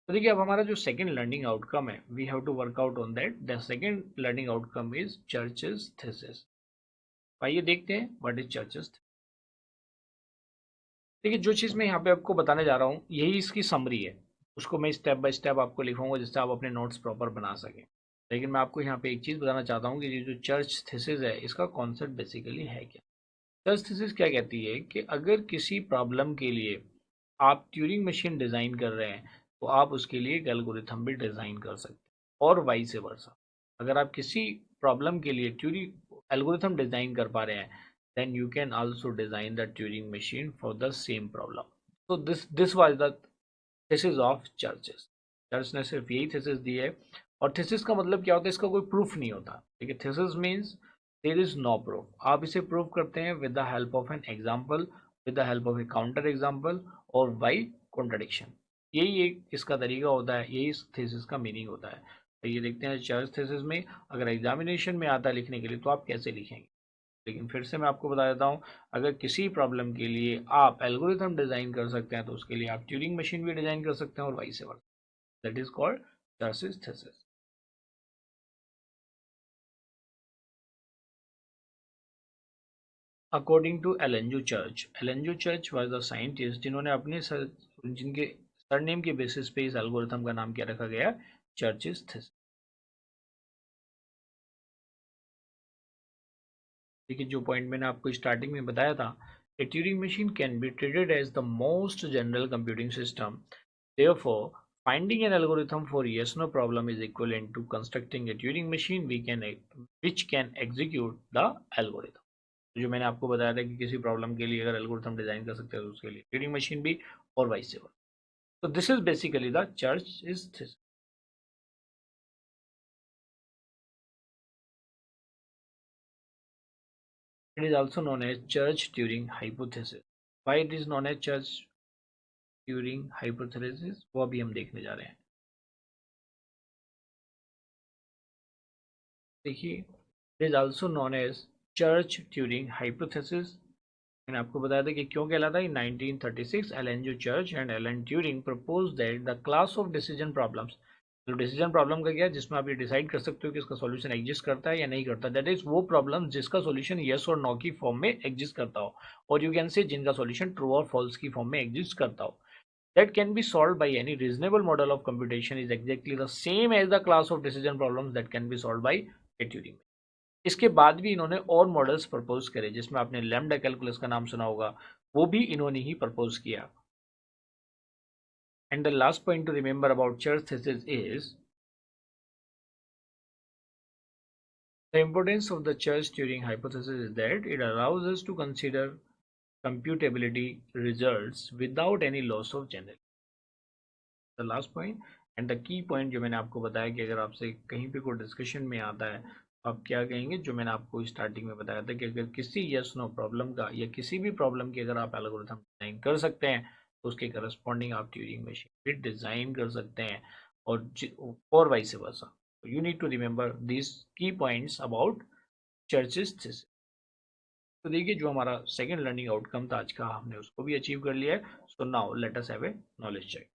तो देखिए अब हमारा जो सेकंड लर्निंग आउटकम है, we have to work out on that. The second learning outcome is Church's thesis. आइए देखते हैं व्हाट इज चर्चिज। देखिए जो चीज़ मैं यहाँ पे आपको बताने जा रहा हूँ यही इसकी समरी है, उसको मैं स्टेप बाय स्टेप आपको लिखूंगा जिससे आप अपने नोट्स प्रॉपर बना सकें। लेकिन मैं आपको यहाँ पे एक चीज़ बताना चाहता हूँ कि ये जो चर्च थीसिस है इसका कॉन्सेप्ट बेसिकली है क्या। चर्च थीसिस क्या कहती है कि अगर किसी प्रॉब्लम के लिए आप ट्यूरिंग मशीन डिज़ाइन कर रहे हैं तो आप उसके लिए एक एल्गोरिथम भी डिज़ाइन कर सकते हैं, और वाइस वर्सा। अगर आप किसी प्रॉब्लम के लिए ट्यूरिंग एल्गोरिथम डिज़ाइन कर पा रहे हैं, then you can also design the Turing machine for the same problem. So this was the thesis of churches. Church ने सिर्फ यही थीसिस दी है। और थीसिस का मतलब क्या होता है, इसका कोई प्रूफ नहीं होता। ठीक है, thesis means there is no proof. आप इसे प्रूव करते हैं with the help of an example, with the help of a counter example, और बाई कॉन्ट्रडिक्शन। यही एक इसका तरीका होता है, यही इस थीसिस का मीनिंग होता है। तो ये देखते हैं चर्च थीसिस में अगर एग्जामिनेशन में आता है लिखने के लिए तो आप कैसे लिखेंगे। लेकिन फिर से मैं आपको बता देता हूँ, अगर किसी प्रॉब्लम के लिए आप एल्गोरिथम डिजाइन कर सकते हैं तो उसके लिए आप ट्यूरिंग मशीन भी डिजाइन कर सकते हैं, और vice versa. That is called Church's thesis. According to Alonzo Church, Alonzo Church was the scientist जिन्होंने अपने जिनके सरनेम के बेसिस पे इस एल्गोरिथम का नाम क्या रखा गया, चर्चिज थीसिस। देखिए जो पॉइंट मैंने आपको स्टार्टिंग में बताया था, a Turing machine can be treated as the most general computing system. Therefore, finding an algorithm for yes/no problem is equivalent to constructing a Turing machine which can execute the algorithm. तो जो मैंने आपको बताया था कि किसी problem के लिए अगर एल्गोरिथम डिजाइन कर सकते हैं तो उसके लिए ट्यूरिंग मशीन भी, और वाइस वर्सा। तो this is basically the Church is thesis. It is also known as Church Turing hypothesis. Why it is known as Church Turing hypothesis वो अभी हम देखने जा रहे हैं। देखिए it is also known as Church Turing hypothesis. मैंने आपको बताया था कि क्यों कहलाता है। इन 1936 एलन जो Church and Alan Turing propose that the class of decision problems, तो डिसीजन प्रॉब्लम का क्या है, जिसमें आप ये डिसाइड कर सकते हो कि इसका सॉल्यूशन एग्जिस्ट करता है या नहीं करता, दैट इज वो प्रॉब्लम जिसका सॉल्यूशन यस और नो की फॉर्म में एग्जिस्ट करता हो, और यू कैन से जिनका सॉल्यूशन ट्रू और फॉल्स की फॉर्म में एग्जिस्ट करता हो, that can be solved by any reasonable model of computation is exactly the same as the class of decision problems that can be solved by a Turing। इसके बाद भी इन्होंने और मॉडल्स प्रपोज करे, जिसमें आपने लैम्डा कैलकुलस का नाम सुना होगा, वो भी इन्होंने ही प्रपोज किया। And the last point two remember about church thesis is the importance of the church Turing hypothesis is that it allows us to consider computability results without any loss of generality। The last point and the key point जो मैंने आपको बताया कि अगर आपसे कहीं पे कोई डिस्कशन में आता है तो आप क्या कहेंगे, जो मैंने आपको स्टार्टिंग में बताया था कि अगर किसी यस नो प्रॉब्लम का या किसी भी प्रॉब्लम की अगर आप एल्गोरिथम डिजाइन कर सकते हैं तो उसके करस्पॉन्डिंग आप ट्यूरिंग मशीन भी डिजाइन कर सकते हैं, और vice versa. You need to remember this key points about Church's thesis. तो देखिए जो हमारा सेकंड लर्निंग आउटकम था आज का, हमने उसको भी अचीव कर लिया है। So now let us have a knowledge check.